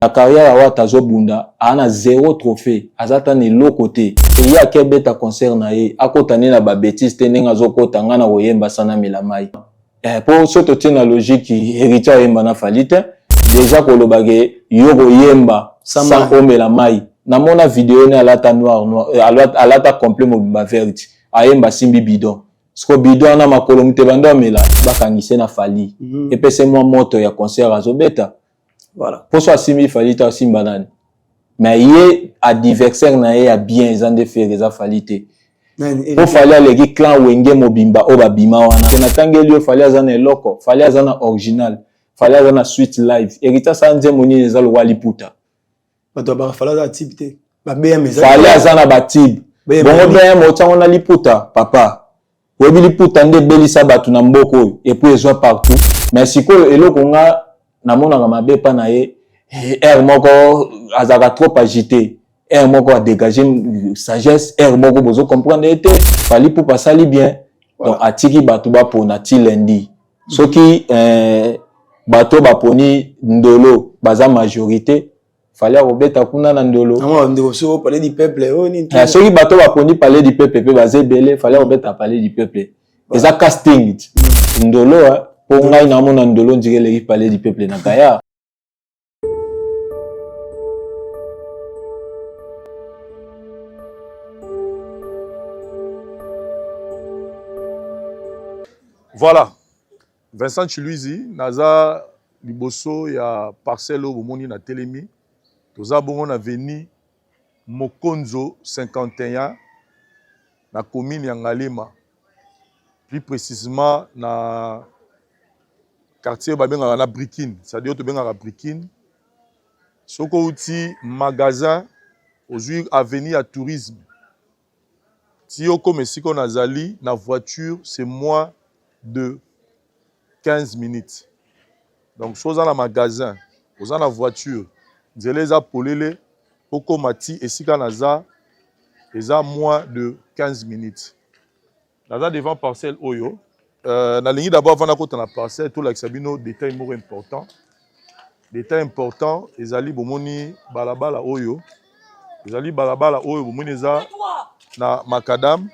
La carrière à Watazo Bunda a zéro trophée. Azata ne l'autre côté. Et y a quel bête à concert nae. A kotane na ba bêtise teneng azo kotanga na oyemba sana milamai. Pour ce totin la logique héritier yemba na falite. Déjà kolobage yoro yemba sans omelamai. Na mona vidéo ne alata noir alata complet mobimba verte. Ayemba simbi bidon. Sko bidon na makolomite bando mela bakangise na fali. Et puis c'est moi moto ya concert azo beta. Voilà. Pour soi, Simi Falita aussi banane. Mais il y a adversaire na ya bien ils ont des faits les affalités. Pour falloir les clan wenge mobimba oba bima wana. Na tangeli falloir zana loko, falloir zana original, falloir zana suite live. Erita sanje moni les alwa liputa. Bato ba falloir za tibité. Ba BM ça. Falloir zana batib. Bon BM o tanga na liputa papa. Webi liputa nde belisa batu na mboko et puis ils sont partout. Mais siko eloko nga na mona mabe pa na ye air moko azaka trop agité air moko a dégager sagesse air moko bozo comprendre était fali pour passer bien donc atiki bato ba pona ti lundi soki bato ba poni ndolo baza majorité fallait obeta kuna na ndolo non ndolo so parler du peuple oh ni soki bato ba poni parler du peuple pe baze belé fallait obeta parler du peuple eza casting ndolo pour ngai na mona ndolo ndike le parler du peuple na kaya. Voilà. Vincent Chiluizi, naza liboso ya parcelle au moni na telemi. Toza bongo na veni Mokonzo 51 na commune ya Ngalema. Plus précisément na quartier babenga na Brikine, c'est-à-dire to benga Brikine. Soko outi magasin aujourd'hui avenue à tourisme. Si yo comme si qu'on a zali na voiture, c'est moins de 15 minutes. Donc chose dans le magasin, aux en la voiture, les a polele oko mati et si kanaza les a moins de 15 minutes. Naza devant parcelle oyo. Na ligne d'abord avant d'avoir la parcelle, tout l'exabino détail more important. Détail important, les ali bomoni balabala oyo. Les ali balabala oyo bomoni za na makadam.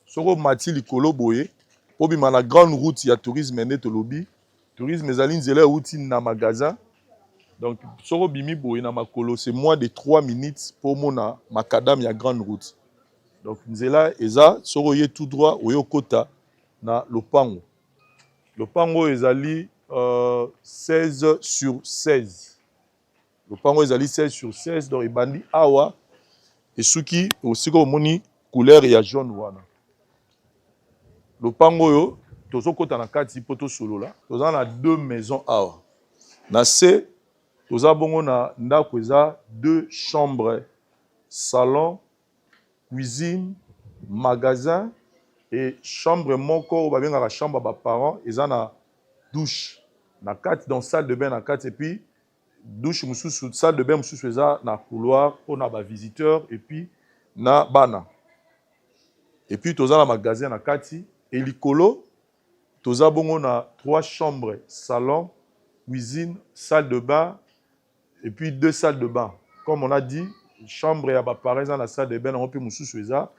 Soko mati likolo boye. Obima na grande route ya tourisme net lobby. Tourisme ezali nzela outi na magasin. Donc soko bimi boye na makolo c'est moins de 3 minutes pour mona makadam ya grande route. Donc nzela eza soko ye tout droit oyo kota na lopango. Lopango ezali 16 sur 16. Lopango ezali 16 sur 16 donc ebandi awa et suki aussi ko moni couleur ya jaune wana. Lopango yo tozo kota na kati poto solo la. Toza na deux maisons awa. Na C toza bongo na ndako eza 2 chambres, salon, cuisine, magasin et chambre moko ba benga la chambre ba parents eza na douche na kati dans salle de bain na kati et puis douche mususu salle de bain mususu eza na couloir pour na ba visiteurs et puis na bana. Et puis toza na magasin na kati et likolo toza bongo na 3 chambres, salon, cuisine, salle de bain et puis 2 salles de bain. Comme on a dit, chambre ya ba parents eza na salle de bain na pe mususu eza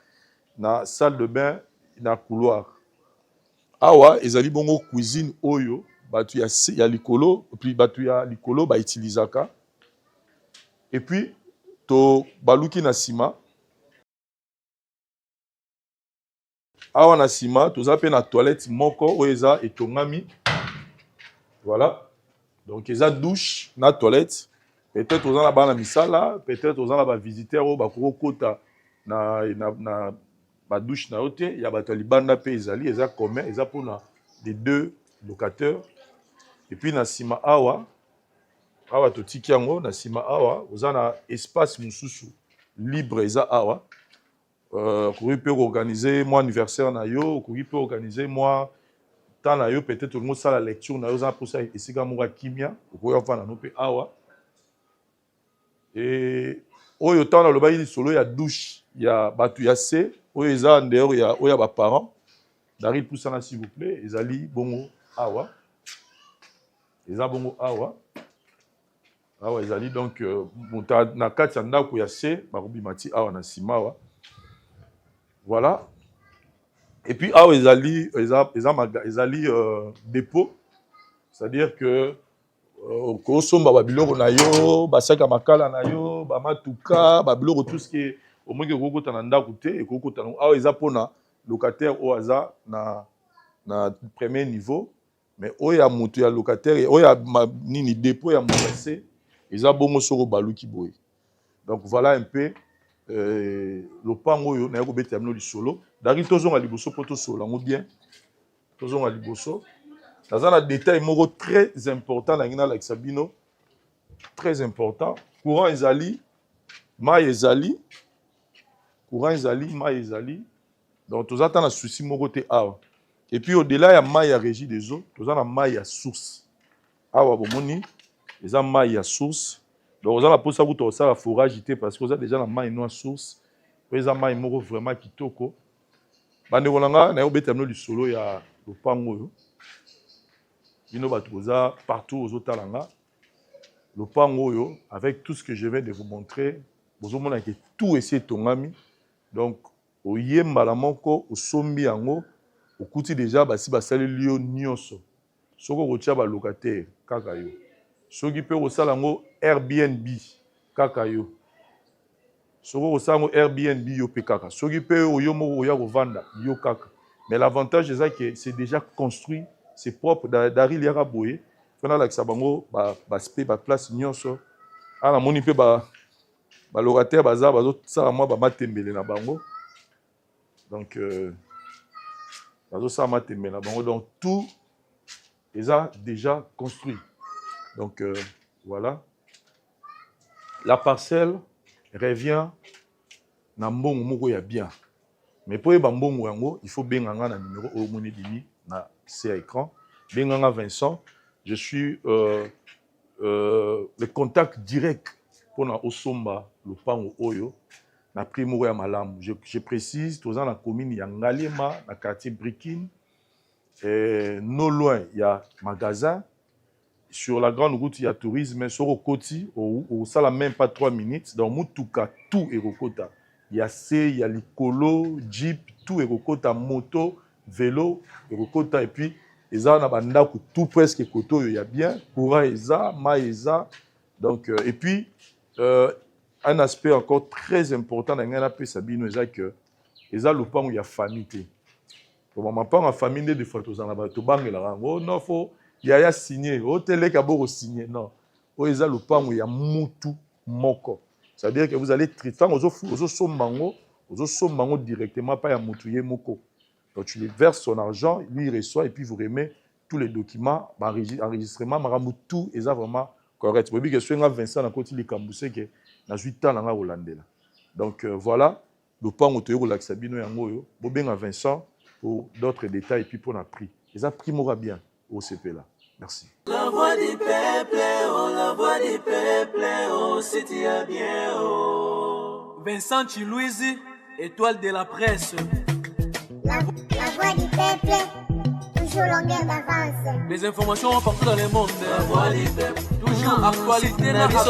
na salle de bain na couloir. Awa ezali bongo cuisine oyo batu ya likolo puis batu ya likolo ba utilisaka. Et puis to baluki na sima. Awa na sima toza pe na toilette moko oyo eza etongami. Voilà. Donc eza douche na toilette. Peut-être oza na bana misala, peut-être oza na ba visiteurs oyo bakoko kota na ba douche na ote ya bato libanda pe ezali eza commun eza pour na les deux locataires. Et puis na sima awa to tiki yango na sima awa oza na espace mususu libre eza awa. Kouri peut organiser moi anniversaire na yo, kouri peut organiser moi temps na yo peut-être tout le monde ça la lecture na yo za pour ça esika mo kimia kouri enfin na no pe awa. Et oyo temps na loba yi solo ya douche ya batu ya C oyo eza en dehors ya oya ba parents Daryl Poussana s'il vous plaît ezali bongo awa eza bongo awa awa ezali donc moto na kati ya ndako ya se bakobimati awa na nsima awa voilà. Et puis awa ezali dépôt, c'est-à-dire que okosomba babiloko na yo basaka makala na yo bamatuka babiloko tout ce qui est au moins ekokota na ndako te ekokota awa eza mpona locataire oyo aza na premier niveau, mais oyo ya moto ya locataire oyo ya nini dépôt ya moto se eza bongo soko baluki boye. Donc voilà un peu lopango oyo naye kobeta bino lisolo dari tozonga liboso po tosola ngo bien tozonga liboso naza na détail moko très important na ngina la Sabino, très important. Courant ezali mai ezali courant ezali mai ezali donc tozata na souci moko te awa. Et puis au-delà ya mai ya régie des eaux toza na mai ya source awa bomoni eza mai ya source. Donc on a la possibilité de faire la forage parce que vous avez déjà la main noire source. Vous avez main moko vraiment kitoko. Bande kolanga na yo betamno du solo ya lopango. Bino batuza partout aux otalanga. Lopango yo avec tout ce que je viens de vous montrer, vous avez que tout essayer tongami. Donc au yemba la moko au sombi yango au kuti déjà basi basali lio nyonso. Soko rotia ba locataire kaka yo. Soki pe osala ngo Airbnb kaka yo. Soko osala ngo Airbnb yo pe kaka. Soki pe oyo moko oya kovanda yo kaka. Mais l'avantage c'est que c'est déjà construit, c'est propre dari liara boye. Fana la kisabango ba place nyonso. Ana moni pe ba locataire baza bazo sala moi ba matembele na bango. Donc bazo sala matembele na bango, donc tout est déjà construit. Donc voilà. La parcelle revient na mbongo moko ya bien. Mais pour yeba mbongo yango, il faut benganga na numéro au moni dimi na c'est écran. Benganga Vincent, je suis le contact direct pour na osomba lopango oyo na primo ya malamu. Je précise, tous dans la commune ya Ngalema, na quartier Brikin. Non loin, il y a magasin. Sur la grande route, il y a tourisme. Sur le côté, ça n'a même pas 3 minutes. Dans Moutouka, tout est Rokota. Il y a C, il y a les colos, jeep, tout est Rokota, moto, vélo, Rokota. Et puis, ils ont tout presque koto, il y a bien. Courant, Eza, Maïza. Donc, et puis, un aspect encore très important dans l'NAP Sabino, c'est que ils ont le pan où il y a famille. Pour ma part, en famille, des fois, tu en as tout bang là. Oh non, faut. Il y a signé, au télé kaboro signé, non. Au eza le pan où il y a mutu moko. C'est-à-dire que vous allez traiter aux sommango directement, pas à mutuye moko. Donc tu lui verses son argent, lui il reçoit et puis vous remet tous les documents, enregistrement, tout est vraiment correct. Vous voyez que sur Vincent na côté les Kamboussé que na 8 ans na Hollandais là. Donc voilà, le pan où tu es la Sabino yango yo, bobenga Vincent pour d'autres détails et puis pour la prix. Les a pris mora bien. OCP là. Merci. La voix du peuple, oh, la voix du peuple, oh, c'était bien, oh. Vincent Chilouise, étoile de la presse. La voix du peuple, toujours longueur d'avance. Les informations partout dans le monde. La voix du peuple, toujours actualité, la voix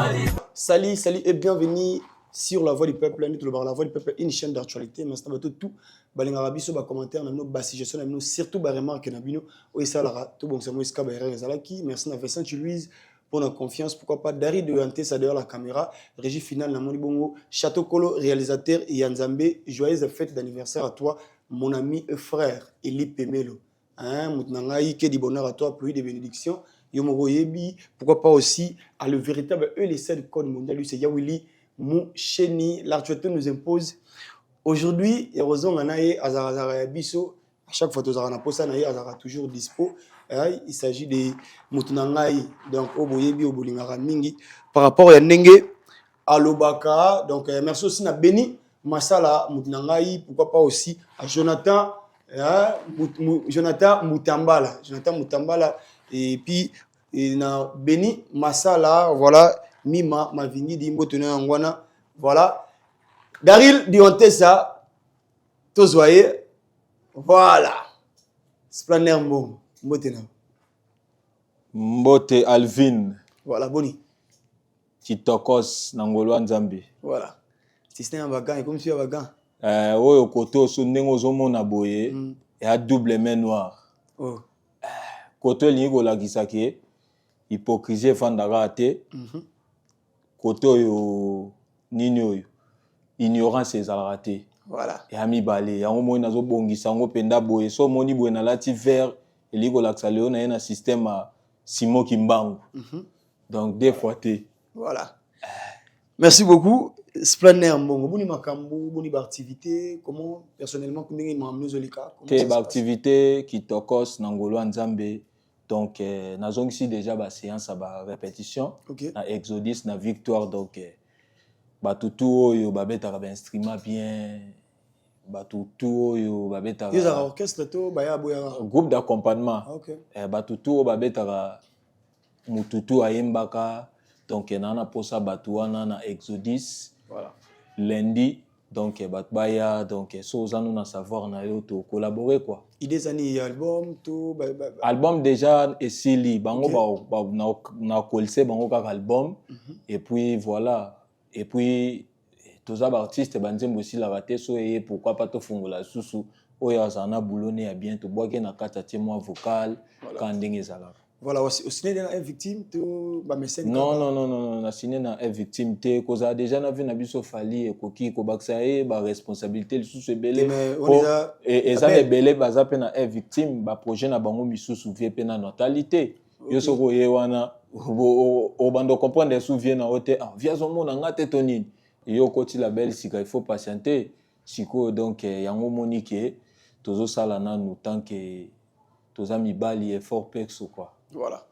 du peuple. Salut et bienvenue sur La Voix du Peuple. La Voix du Peuple, une chaîne d'actualité. Mais c'est tout. Balengara biso ba commentaire na ba suggestion na surtout ba remarque na bino o isalara tout bon c'est moi ska ba ezalaki. Merci na Vincent Louise pour la confiance, pourquoi pas Dari de Hanté ça derrière la caméra, régie finale na moni bongo, Château Kolo réalisateur et Yanzambe, joyeuse fête d'anniversaire à toi mon ami et frère Eli Pemelo. Hein, mutnangai que du bonheur à toi, pluie de bénédictions. Yomoro yebi, pourquoi pas aussi à le véritable ELC du code mondial, lui c'est Yawili Moucheni. L'actualité nous impose. Aujourd'hui, heureusement, à chaque fois que nous avons toujours dispo. Il s'agit de Moutunangai, donc Oboyebi, Obolingara Mingi. Par rapport à Nenge, à Lobaka, donc merci aussi à Beni, Masala, Moutunangai, pourquoi pas aussi à Jonathan, Jonathan Moutambala, et puis na Beni, Masala, voilà, Mima, Mavingi, Dimbo, Tenangwana, voilà. Daril Diontessa, Tozoye, voilà. Splaner Mom, Mbotena. Mbote Alvin, Voilà, boni. Kitokos Nangolo Nzambe. Voilà. Si c'est un bagan, et comme si un bagan. Oyo koto so ndenge ozomona boye ya double main noire. Oh. Koto elingi kolakisa ke hypocrisie efandaka te. Koto oyo nini oyo ignorance ezalaka te. Voilà. Ya mibale yango moi nazobongisa yango penda boye so moni boye nalati vert elingi kolakisa leo na ye na système a Simon Kimbangu. Donc des fois te. Voilà. Merci beaucoup. Splaner Mbongo, boni makambo, boni activité, comment personnellement comment vous m'amenez Zolika? Te activité Kitokos Nangolo Nzambe. Donc nazong ici déjà ba séance ba répétition na Exodus na Victoire donc batutu oyo babeta ba instrument bien batutu oyo babeta Ils ont orchestre to baya boya groupe d'accompagnement. OK. Batutu oyo babeta mututu ayembaka donc nana posa batu wana na Exodus. Voilà. Lundi, donc, Batbaya, donc, so nous na savoir na yo to collaborer quoi. Idées ani album to album déjà et sili bango na kolse bango kaka album et puis voilà et puis tous les artistes banzembo aussi la raté so et pourquoi pas to fungola susu oya zana boulone ya bien to boike na kata témoin vocal quand ndenge zala. Voilà, au ciné na victime to ba mécène. Non, na ciné na victime te cause déjà na vu na biso fali e koki ko baksa e ba responsabilité le sous belé et ça les belé baza pe na victime ba projet na bango misusu vie pe na notalité yo soko ye wana o bando comprendre sous vie na hote via zo mona ngate tonini yo koti la belle sika il faut patienter siko donc yango monique tozo sala na nous tant que toza mibali effort pexo quoi. Voilà.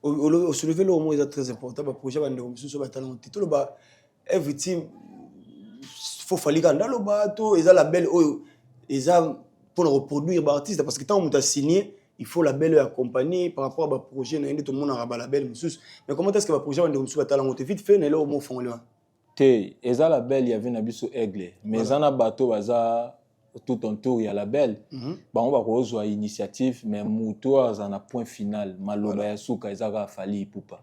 Au soulever le mot est très important. Le projet va nous sur le talent. Tout le bas, every team, faut falloir quand dans le bateau, ils ont la belle, ils ont pour reproduire l'artiste parce que tant on t'a signé, il faut la belle accompagner par rapport à projet. N'a tout le monde a la belle, mais comment est-ce que le projet va nous sur le talent? On te vite fait, n'est là au mot fond là. Te, ils ont la belle, il y avait un abisso aigle, mais ils ont un bateau, baza. Tout en tour il y a la belle on va rejoindre initiative mais muto za na point final maloba ya suka ezaka fali pupa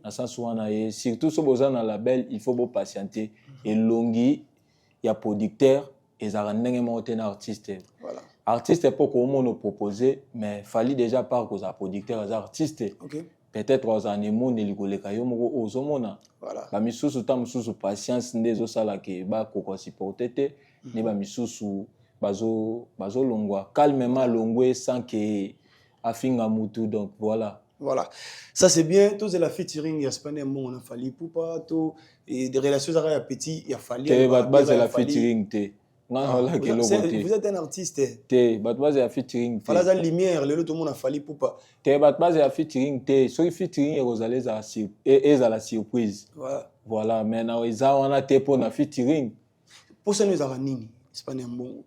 na sens wana et surtout so boza na la belle il faut patienter et longi ya producteur ezaka ndenge mo te na artiste voilà artiste pour ko mo proposer mais fali déjà par cause producteur as artiste peut-être aux années monde likoleka yo moko ozomona voilà ba misusu ta misusu patience ndezo sala ke ba ko supporter te ne ba misusu bazo longwa calmement longwe sans que afinga mutu donc voilà ça c'est bien tous la featuring il y a Spaner bon on a fallu pour pas tout et des relations à petit il y a fallu base la featuring te vous êtes un artiste te base la featuring te fala za lumière le tout le monde a fallu pour pas te base la featuring te so featuring rozalez à la surprise voilà maintenant ils ont on a te pour na featuring pour ça nous a nini Spaner bon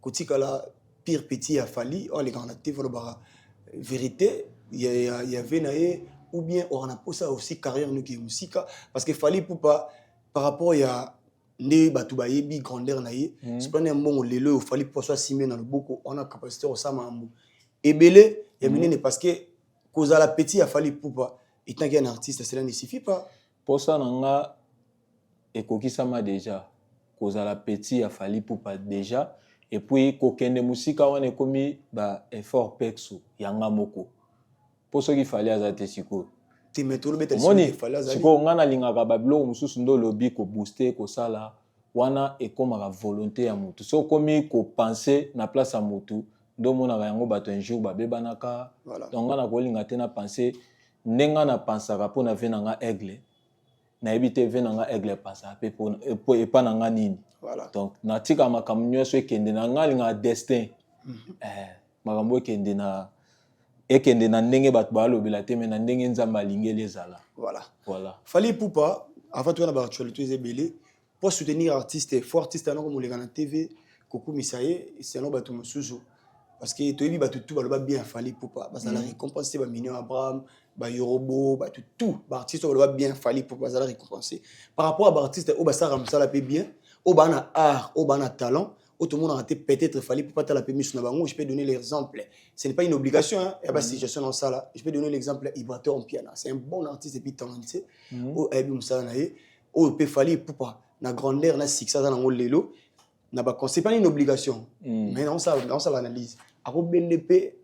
Kotika la pire petit a fallu les grands actifs la vérité il y avait naé ou bien on a posé aussi carrière nous qui musique parce que fallait pour pas par rapport il y a né batubaye bi grandeur naé c'est pas un bon lelo il fallait pour soit simé dans le beaucoup on a capacité au samambu et belé il y a mené parce que cause à la petit a fallu pour pas et tant qu'un artiste cela ne suffit pas pour ça nanga et kokisama déjà cause à la petit a fallu pour pas déjà et puis kokende musika wana komi ba effort pexo yanga moko pour ce qu'il fallait azate siko te metolo beta siko ngana lingaka bablo mususu ndo lobby ko booster ko sala wana e koma la volonté ya mutu so komi ko penser na place ya mutu ndo mona yango bato un jour ba bebanaka donc ngana ko linga te na penser ndenga na pensaka po na venanga aigle na ebite venanga aigle pensa pe po e pa nanga nini. Voilà. Donc natika makambo nyonso ekende na ngalinga destin makambo ekende na ndenge bato balobela te mais na ndenge nzamba lingeli ezala voilà fallait poupa avant toi na ba actualité ezebele pour soutenir artiste fort artiste na comme les na TV koku misaye c'est no bato mususu parce que toyebi bato tout baloba bien fallait poupa parce la récompenser ba Mignon Abraham ba Yorobo ba tout ba artiste baloba bien fallait poupa ça la récompenser par rapport à ba artiste au ba ça ramsa la paix bien au bana art au bana talent tout le monde a raté, peut-être fallait pour pas la permission na bango, je peux donner l'exemple. Ce n'est pas une obligation hein, il y a pas situation dans ça là. Je peux donner l'exemple Ibrato en piano. C'est un bon artiste et puis talentueux. O ebi musala na ye, o peut fallait pour pas na grandeur na succès dans ngol lelo. Na ba c'est pas une obligation. Mais on ça l'analyse. A ko BNDP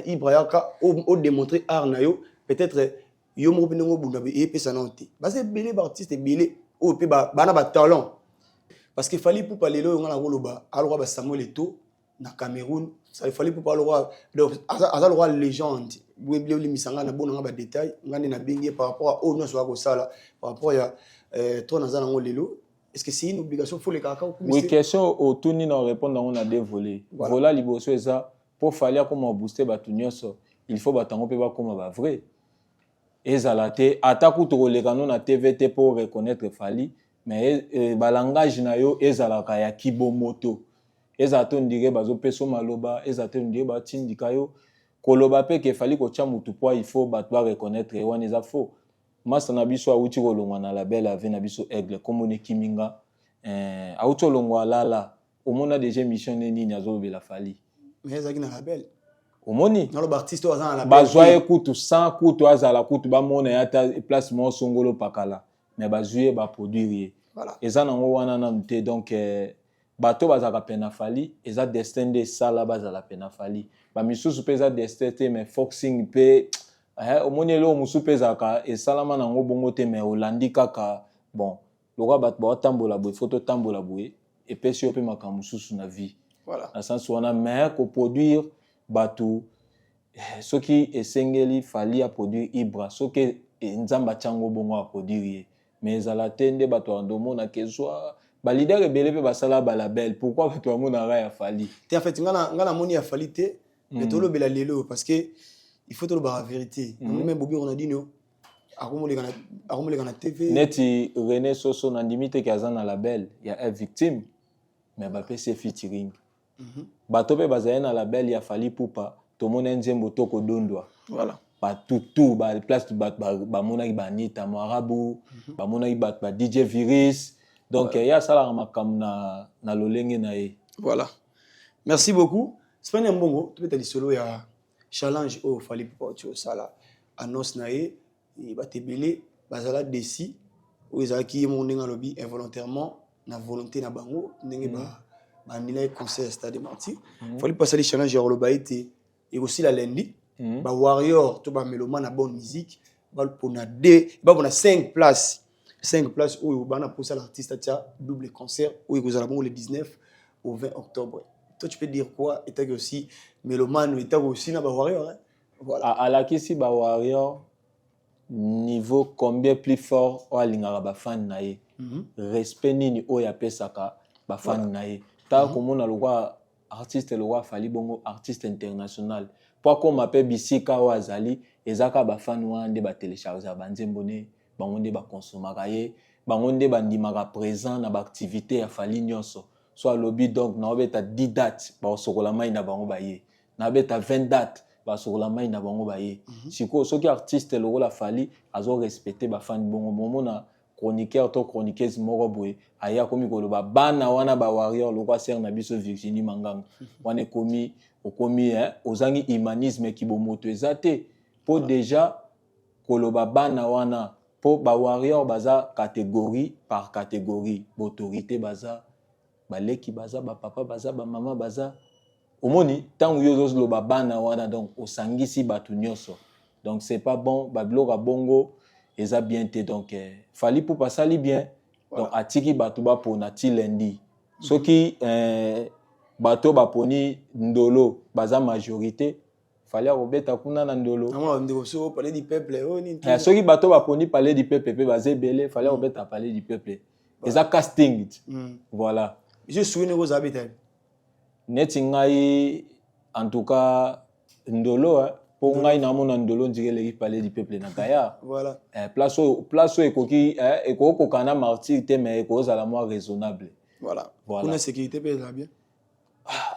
Ibrayaka o démontrer art na yo, peut-être yo mo bingo bunda be pe ça non té. Ba c'est belé artiste belé o pe ba na ba talent. Parce qu'il fallait pour parler là, on a roloba, alors Samuel Eto'o na Cameroun, ça il fallait pour parler donc à la légende, vous oubliez les misanga na bon ba détail, ngane na bengi par rapport à non soit ça là, par rapport à toi dans un lelo. Est-ce que c'est une obligation faut les cacao? Oui, question au tout ni non répondre on a des volets. Voilà liboso ça pour fallait comment booster batunyoso, il faut batango pe ba comme ba vrai. Ezalate ataku to le canon na TVT pour reconnaître fali. Mais balangage na yo ezalaka ya kibomoto ezato ndire bazo peso maloba ezato ndire ba tindika yo koloba pe ke fali ko tia mutu po il faut ba doit reconnaître wana eza faux masa na biso auti kolongwa na label ave na biso aigle comme on kiminga auti kolongwa lala omona déjà mission nini azo bela fali mais ezaki na label omoni na lo artiste oza na label bazwa ekutu sans kutu azala kutu ba mona ya ta place mo songolo pakala mais bazuye ba produire voilà eza nango wana na mte donc bato bazaka pena fali eza destin de sala bazala pena fali ba misusu peza destin te mais foxing pe omoni lo musu peza ka esalama nango bongo te mais olandi kaka bon lokwa bato ba tambola boy photo tambola boy et pe si ope makambo susu na vie voilà na sens wana mais ko produire bato soki esengeli fali a produire ibra soki nzamba chango bongo a produire mais ezala te nde bato andomona kezwa ba leader ebele pe basala ba label pourquoi bato amona ra ya fali te en fait ngana moni ya fali te mais tolo bela lelo parce que il faut tolo ba vérité même bobi on a dit no akomoleka na TV neti René Soso na ndimite ki azana label ya un victime mais ba pese featuring bato pe bazaya na label ya fali pupa tomona nzembo toko dondwa voilà ba tutu ba place ba monaki ba Anita Marabu ba monaki ba DJ Virus donc il y a ça la makam na lolenge na ye voilà merci beaucoup c'est pas mbongo tu peux solo ya challenge au fali pour tu ça là annonce na ye ba tebele bazala desi o ezaki mon ndenge lobby involontairement na volonté na bango ndenge ba nila concert stade Martyr fallait passer les challenges ya loba été et aussi la lundi ba warrior to ba mélomane na bonne musique ba pona 5 places où bana pour ça l'artiste tia double concert où il kozala bon le 19 au 20 octobre. Toi tu peux dire quoi et tu aussi mélomane et tu aussi na ba warrior hein? Voilà à la kisi ba warrior niveau combien plus fort o alingaka ba fan na ye respect nini o ya pesaka ba fan na ye ta komona lokwa artiste lokwa fali bongo artiste international pour qu'on m'appelle bisika ou azali ezaka ba fan wana nde ba télécharger ba nzembo ne bango nde ba consomaka ye bango nde bandimaka présent na ba activité ya fali nyonso soit lobby donc na obeta 10 dates ba sokola mai na bango ba ye na beta 20 dates ba sokola mai na bango ba ye siko soki artiste lokola fali azo respecter ba fan bongo momona chroniqueur to chroniqueuse moko boye aya komi koloba bana wana ba warrior lokwa ser na biso Virginie Manganga wana komi okomi ozangi humanisme ki bomoto ezate po déjà koloba bana wana po ba warrior baza catégorie par catégorie autorité baza baleki baza ba papa baza ba mama baza omoni tangu yozo loba bana wana donc osangisi batu nyonso donc c'est pas bon ba bloka bongo eza bien te donc fali pour passer bien donc atiki batu ba pona ti lundi soki bato ba poni ndolo baza majorité fallait obeta kuna na ndolo non ndeko so parler du peuple ni soki bato ba poni parler du peuple pe baza belé fallait obeta parler du peuple eza casting voilà je suis né aux habitants neti ngai en tout cas ndolo pour ngai na mona ndolo ndikele parler du peuple na kaya voilà place ekoki ekoko kana martyr te mais ekozala moi raisonnable voilà kuna sécurité pe là bien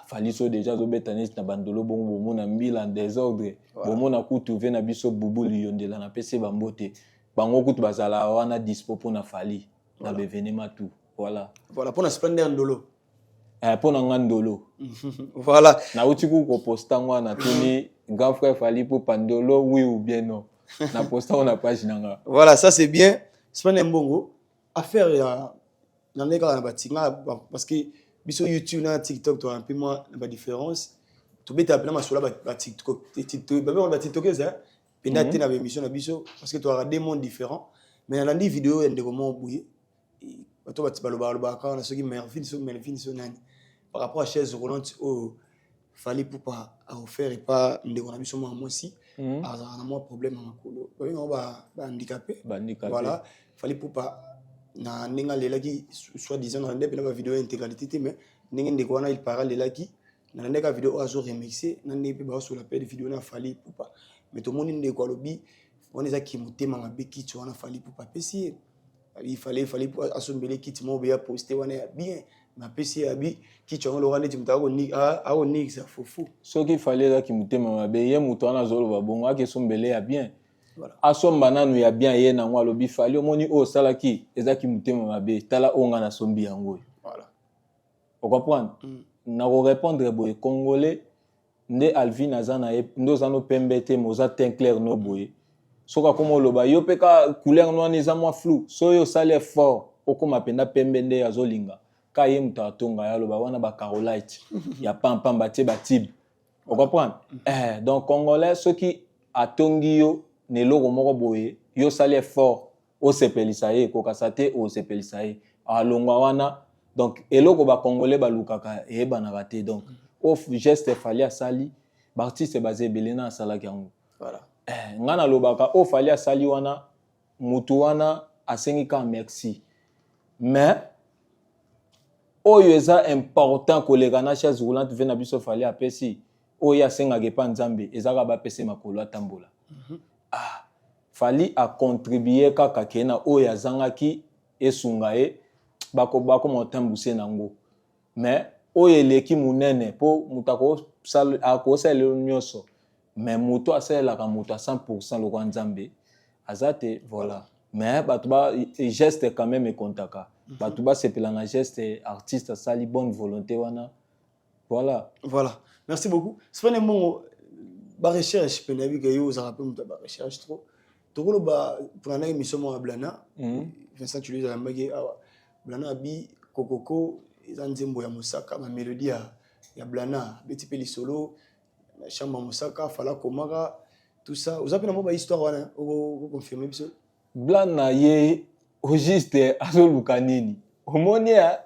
fali so déjà zo betanis na bandolo bongo mona mbila en désordre bomona kutu ve na biso bubuli yondela na pese bambote bango kutu bazala wana dispo pona fali na bevenema tout voilà pour la splendeur ndolo Pour Nangandolo. Voilà. Na utiku ko posta na tuni grand frère Fally Ipupa Ndolo oui ou bien non. Na posta on a page nanga. Voilà, ça c'est bien. C'est pas n'embongo. Affaire ya dans les cas parce que biso YouTube na TikTok toi un peu moins la différence. Tu peux t'appeler ma sur la TikTok TikTok ça. Pendant na émission na biso parce que tu as des mondes différents. Mais dans les vidéos il y a des moments bouillé. Bato baloba quand na soki Melvin so nani. Par rapport à chaise roulante au Fally Ipupa a offert et pas ndeko na biso moi aussi. A moi problème na makolo. On va handicapé. Voilà, Fally Ipupa na ninga lelaki soit disant dans la vidéo intégralité mais ninga ndeko wana il parle lelaki na ndeka vidéo azo remixer na nepe ba sur la page vidéo na Fally Ipupa mais tout le monde ndeko alobi on eza ki mutema mabe ki tu wana Fally Ipupa pesi il fallait assombele ki tu mo be poster wana bien ma pesi abi ki tu wana lorane tu mutako ni a oni ça fofu Ce qu'il fallait là ki mutema mabe ye muto wana zolo ba bongo ake sombele ya bien. Voilà. Asomba nanu ya bien ye na ngwa lobi Fally omoni o salaki ezaki mutema mabe tala onga na sombi yango. Voilà. Vous comprenez? Na ko répondre boye congolais nde Alvin azana ndo zano pembete moza teint clair no boye. Soka komo loba yo peka couleur no neza mwa flou. So yo sale fort okoma penda pembe nde azolinga. Ka ye mutatonga ya loba wana ba Carolite. Ya pam batie batib. Vous comprenez? Donc congolais ceux qui atongi yo ne loko moko boye yo sale fort o sepelisa ye ko kasate o sepelisa ye alongwa wana donc eloko ba congolais ba lukaka e bana raté donc au geste Fally asali ba artiste basé belena sala kango Voilà. Ngana lobaka o Fally asali wana mutu wana asengi ka merci mais oyo eza important koleka na chaise roulante vena biso Fally apesi oyo asenga gepa nzambe ezaka ba pese makolo atambola. Fally a contribué kaka kena oyo azangaki esunga e bako motambuse nango mais oyo eleki munene po mutako sal akosala nyonso mais muto asalaka muto à 100% lokwa nzambe azate voilà mais batuba geste quand même ekontaka batuba sepela na geste artiste sali bonne volonté wana voilà merci beaucoup c'est pas bon ba recherche penabi que yo za rappel muta ba recherche trop tokolo ba pour na émission mo Blana Vincent tu lui as mbaki Blana bi kokoko eza nzembo ya Mosaka ma mélodie ya Blana beti pe li solo na chamba Mosaka fala komaka tout ça vous avez na ba histoire wana o confirmer biso Blana ye au juste azoluka nini omonia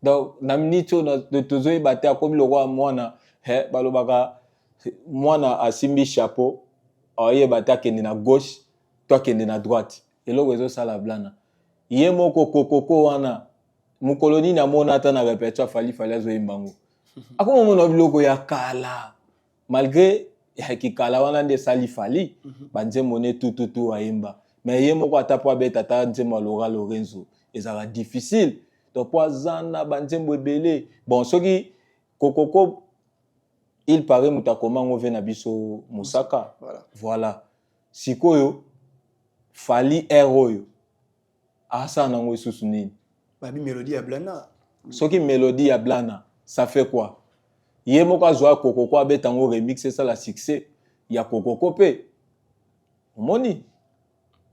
donc na minito de tozoyi baté comme le roi mwana balobaka mwana asimbi chapeau aye baté akende na gauche toi kende na droite eloko ezo sala Blana ye moko kokoko wana mukoloni na mona ata na répertoire Fally azo imbango akoma mona biloko ya kala malgré ki kala wana nde sali Fally banzembo ne tututu aimba mais ye moko ata po abeta ta nzembo Laura Lorenzo ezala difficile donc po azana banzembo ebele bon soki kokoko il paraît mutakoma ngove na biso Mosaka voilà sikoyo Fally oyo asa nango isusu nini babi mélodie ya Blana soki mélodie ya Blana ça fait quoi ye moko azwa kokoko abeta ngo remix c'est ça la succès ya kokoko pe omoni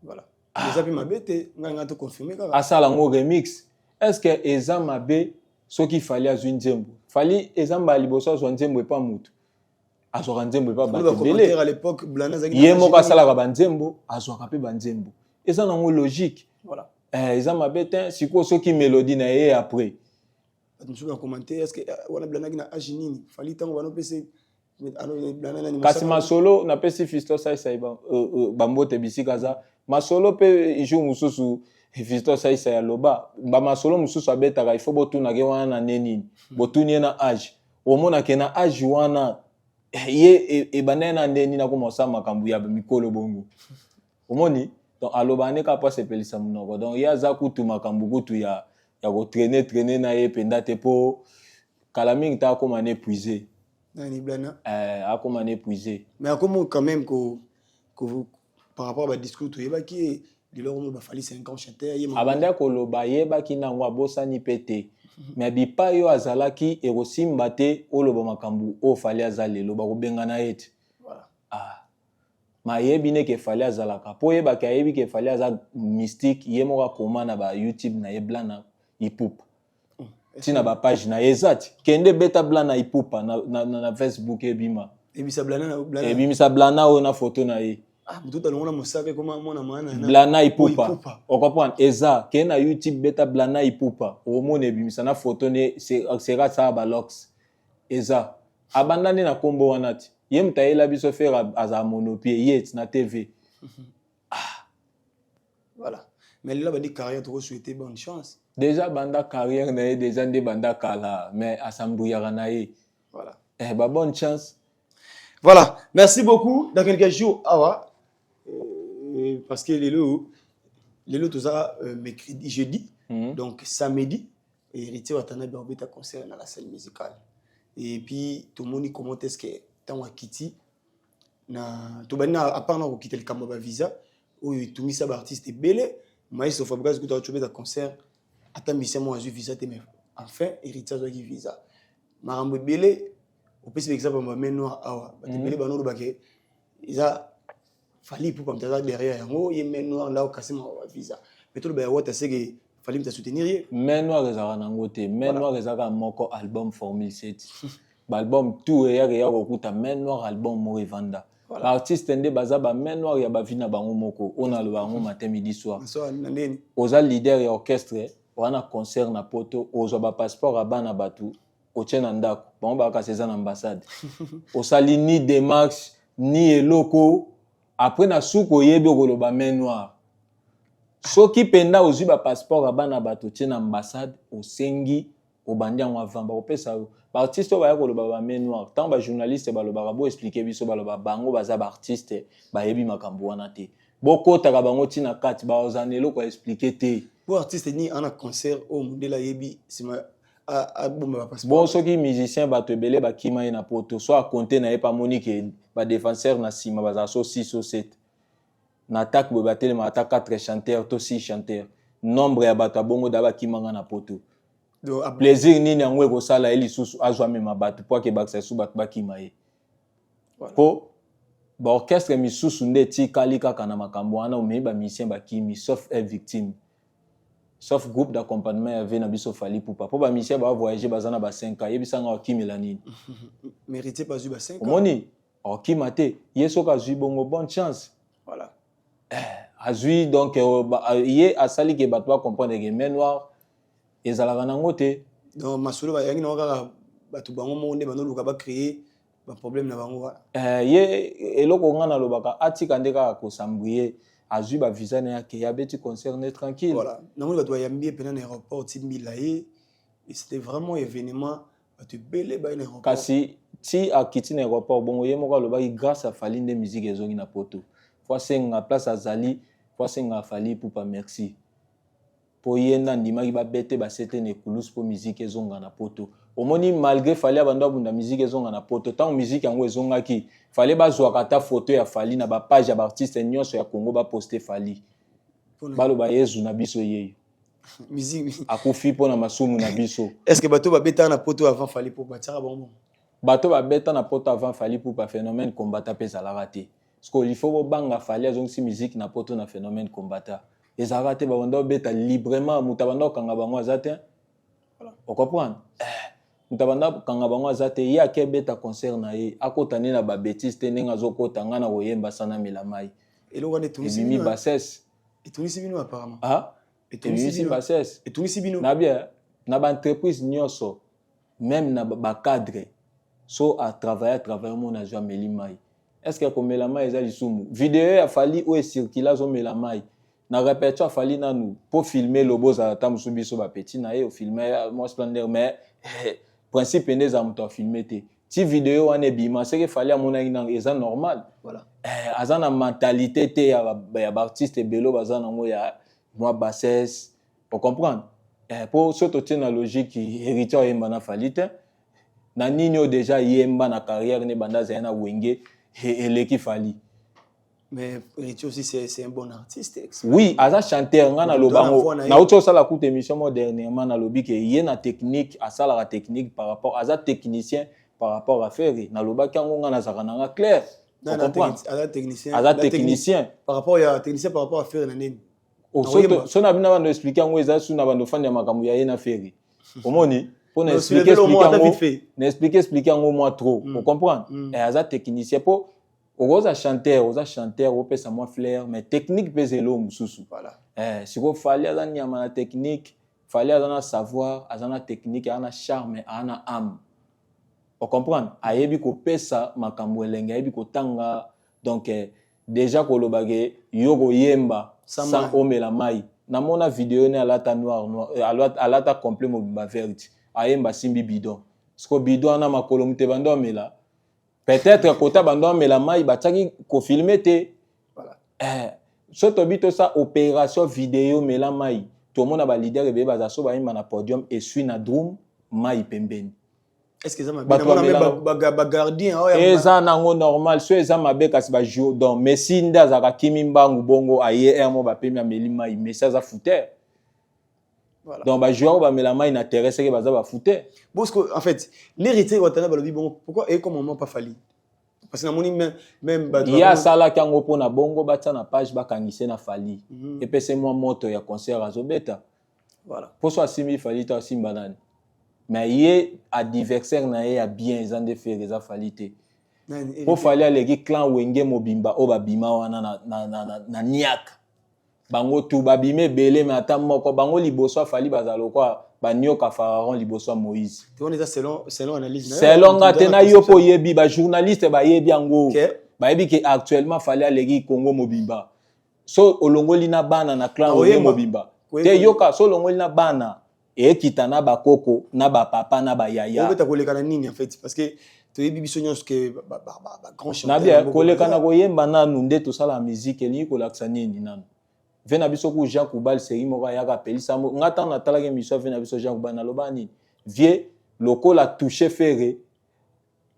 voilà les avis mabete nganga to confirmer kaka asala ngo remix est-ce que eza mabe soki Fally azwi nzembo Fally eza mba liboso azwa nzembo epa mutu azwa nzembo epa batebele à l'époque Blana zaki ye moko asalaka banzembo azwaka pe banzembo eza nango logique voilà eza mabe te siko soki mélodie na ye après tu peux commenter est-ce que wana Blana ki na age nini Fally tango bano pese Blana na ni kasi masolo na pesi Fisto Saisa bambote bisika za masolo pe jour mususu Fisto Saisa ya loba ba masolo mususu abetaka il faut botuna ke wana na neni botuni na age omona ke na age wana ye ebanena ndeni na komosa makambu ya mikolo bongo omoni donc aloba neka pa sepelisa munoko donc ya za kutu makambu kutu ya ko traîner na ye penda te po kala mingi ta koma na épuisé nani Blana akoma na épuisé mais akomo quand même ko par rapport à discours to yebaki de leur ba Fally 5 ans chanteur ye abanda ko loba yebaki na ngwa bosani pété mais bipa yo azalaki ekosimba te oloba makambo o fali azalelo bakobengana ete Voilà. mayebi ne ke fali azalaka po yebaki ayebi ke fali aza mystique ye moko akoma na ba YouTube na ye blana ipupa tina ba page na eza ti kende beta blana ipupa na Facebook ebima Ebisa blana ebimisa blana o na photo na ye tout à l'heure on a mosaka comment mona mana blana ipupa o comprendre eza ke na YouTube beta blana ipupa o mona ebimisa na photo ne sera ça ba lox eza abandane na kombo wana ti ye mutayela biso faire aza monopie yet na TV voilà mais là ba di carrière trop souhaiter bonne chance déjà banda carrière na ye déjà nde banda kala mais asambuyaka na ye voilà ba bonne chance voilà merci beaucoup dans quelques jours parce que les tout ça mercredi jeudi donc samedi héritier watana barbeta concert dans la salle musicale et puis tout le monde comment est-ce que tant wa kiti na to bana à part na ko quitter le camp ba visa ou tout mis ça artiste belé maïs Fabrice ko to beta concert atambisa moi j'ai visa te mais enfin héritier zo ki visa marambo belé au plus exemple ma main noire awa ba te belé ba no ba ke isa fali pour comme ça derrière yango ye main noire là au casser ma visa mais tout le ba wata c'est que fallait me soutenir main noire ezaka nango te main noire ezaka moko album formule 7 ba album tout ya kokuta main noire album mo evanda ba artiste nde baza ba main noire ya ba vina bango moko ona lo bango matin midi soir so ndeni oza leader ya orchestre wana concert na poto ozo ba passeport abana batu otiena ndako bango ba kaseza na ambassade osali ni démarche ni eloko après na suko yebi okoloba main noire soki penda ozwi ba passeport abana bato tiena ambassade osengi obandi yango avant bakopesa ba artiste baya koloba ba main noire tant ba journaliste balobaka bo expliquer biso baloba bango baza ba artiste bayebi makambo wana te bokotaka bango tina kati baozana eloko expliquer te pour artiste ni ana concert au modela yebi sima a bomba ba passeport bon soki musicien bato ebele bakima ye na poto so akonte na ye pa monique ba défenseur na sima baza so 6 ou 7 na attaque boye batelema ata 4 chanteurs to 6 chanteurs nombre ya bato abongo da bakimanga na poto plaisir nini yango ekosala ye lisusu azwa mema bato po akebakisa lisusu bato bakima ye po baorchestre misusu nde etikali kaka na makambo wana omei bamisien bakimi sauf un victime sauf groupe d'accompagnement yave na biso fali pupa po bamisien bavoyage baza na ba 5 ans yebisanga akimela nini mérité pas eu ba 5 ans omoni akima te ye soki azwi bongo bonne chance voilà azwi donc ye asali ke bato bacomprendre ke main noire ezalaka nango te donc masolo bayangi nango kaka bato bango moko nde banoluka bacréer baproblème na bango wana ye eloko nga nalobaka atika nde kaka kosambu ye azwi bavisa na yake ye abeti concert ne tranquille voilà namoni bato bayambi ye mpena na aéroport ti mbila ye et c'était vraiment événement bato ebele baye na aéroport kasi ti akiti na aéroport bongo ye moko alobaki grâce afali nde musique ezongi na poto fo asenga place azali fo asenga afali pupa merci po ye nde andimaki babete basete na ekulusu po musique ezonga na poto omoni malgré fali abando abunda musique ezonga na poto ntango musique yango ezongaki fali bazwaka ata photo ya fali na bapage ya baartiste nyonso ya congo baposte fali baloba yezu na biso yeyo musique akufi mpo na masumu na biso est-ce que bato babetaka na poto avant fali po batiaka bango bato babeta na poto avant fali pupa phénomène combata mpe ezalaka te parce que il faut bobanga fali azongisi musique na poto na phénomène combata ezalaka te babanda obeta librement moto abanda kokanga bango aza te ocomprendre moto abanda kokanga bango aza te ye akebeta concert na ye akota nde na babétise te ndenge azokota nga na koyemba sana milamai eloko wana ebimi basese etunisi bino apparemment ebimisi basese etunisi bino na bien na baentreprise nyonso même na bacadre so atravaille mo na zwa meli mai est-ce que komela mai eza lisumu video ya fali oyo esirkila azomela mai na répertoire fali nanu po filmer lobo ozala ta mosusu biso bapeti na ye ofilme mwa splendeur mais principe nde eza moto afilme te ti video wana ebima seke fali amonaki nango eza normal voilà aza na mentalité te ya baartiste ebelo baza nango ya mwa bassesse ocomprendre po so totie na logique héritier oyemba na fali te na nini oyo déjà yemba na carrière ne banda azali na wenge eleki fali Mais Richie aussi, c'est un bon artiste. Oui, aza chanteur, nga na lobango. Na autre chose, la courte émission dernièrement, na lobi que y a une technique, à ça la technique par rapport, aza technicien par rapport à faire. Na loba kango nga na zarananga clair. Non, aza technicien. Aza technicien. Par rapport à technicien, par rapport à faire nani. So na bina bando expliquer ngo eza su na bando fandi ya makambo ya ye na faire. Omoni, pour n'expliquer expliquer ngo moi trop. Vous comprenez? Et aza technicien pour Oza chanteur, on peut savoir flair, mais technique peut être l'homme sous. Voilà. Si vous fallait avoir une technique, fallait avoir savoir, avoir une technique, avoir un charme, avoir une âme. Vous comprenez? Ayebi ko pesa makambo elenga, ayebi ko tanga. Donc déjà ko lobage yoko yemba sans omela mai. Na mona vidéo ne alata noir, alata complet mo ba vert. Ayemba simbi bidon. Sko bidon na makolo mute bando mela. Peut-être kota bando mela mai bataki ko filmer te. Voilà. Soto bito sa opération vidéo mela mai. Tout le monde a ba leader ebe baza so ba imba na podium et suit na drum mai pembeni. Est-ce que ça m'a bien gardien eza nango normal so eza mabe kasi ba jour donc Messi nda zaka kimimbangu bongo aye mo ba pemia melima mais ça za fouteur. Voilà. Donc ba joueur ba melama il intéresse que baza ba fouteur. Parce que en fait l'héritier watana ba lobi bongo pourquoi et comment on pas fallu parce que na moni même ba il y a ça là kango pona bongo batsa na page ba kangise na fali et puis c'est moi moto ya concert azobeta. Voilà. Pour so asimi fali ta simba nani. Mais yé adversaire na ye a bien ils ont de faire les affalités. Pour fallait les clan wenge mobimba o babima wana na niak. Bango tu babime belé mais ata moko bango liboso fali bazalo quoi banyoka pharaon liboso Moïse. On est selon analyse. Selon ngatena yo po yebi ba journaliste ba yebi ango. Ba yebi que actuellement fallait les Congo mobimba. So olongoli na bana na clan wenge mobimba. Te yoka so olongoli na bana. Et kitana ba koko na ba papa na ba yaya. On peut kolekana nini en fait parce que tu es bisognos que grand chanteur. Na bien kolekana koyemba na nunde to sala musique ni ko laksa nini nanu. Vena biso ku Jean Koubal série moko ya rappeli ça ngata na tala ke miso vena biso Jean Koubal na lobani. Vie loko la toucher ferré.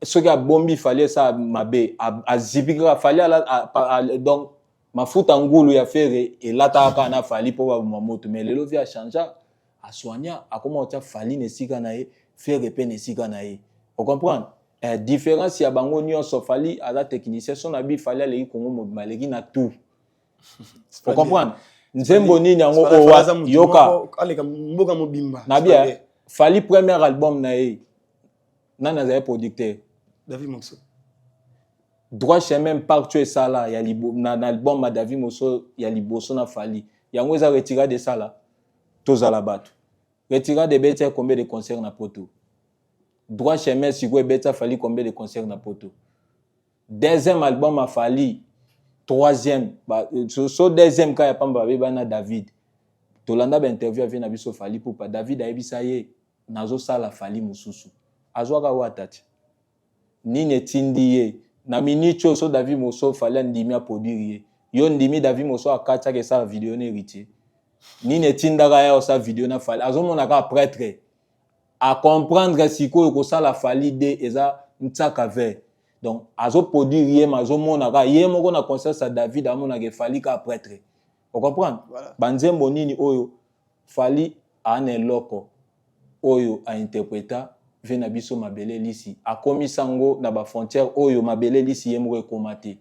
Ce qui a bombi fallait ça mabe a zibika fallait donc mafuta ngulu ya ferré et là ta kana fali po ba moto mais lelo via changer à soigner à comment tu fali ne sika na ye faire repé ne sika na ye. Vous comprenez? Différence ya bango nyonso fali à la technicien son abi fali aller Congo mobalegi na tout. Vous comprenez? Nzembo nini yango owa yoka aleka mboka mobimba. Na bien fali premier album na ye. Nana za producteur David Mosso. Droit chemin par tu es ça là ya libo na album ma David Mosso ya liboso na fali. Yango za retirer de ça là. Toza la batte. Retirer de bêtes combien de concerts na poto. Droit chemin si vous bêtes fali combien de concerts na poto. Deuxième album a fali. Troisième so deuxième cas ya pamba na David. Tolanda ba interview avec na biso fali pour pas David a ebisa ye nazo sala fali mususu. Azwaka watati. Nini tindi ye na minicho so David Mosso fali ndimi a produire. Yo ndimi David Mosso akatsa ke sa vidéo ne héritier. Nini tindaka ya sa vidéo na fali azomona ka prêtre a comprendre siko ko sala fali de eza ntaka ver. Donc azo produire ye mazomona ka ye moko na concert sa David amona ke fali ka prêtre. Vous comprenez? Voilà. Banzembo nini oyo fali ane loko oyo a interpréta vena biso mabele lisi a komisango na ba frontière oyo mabele lisi ye moko komate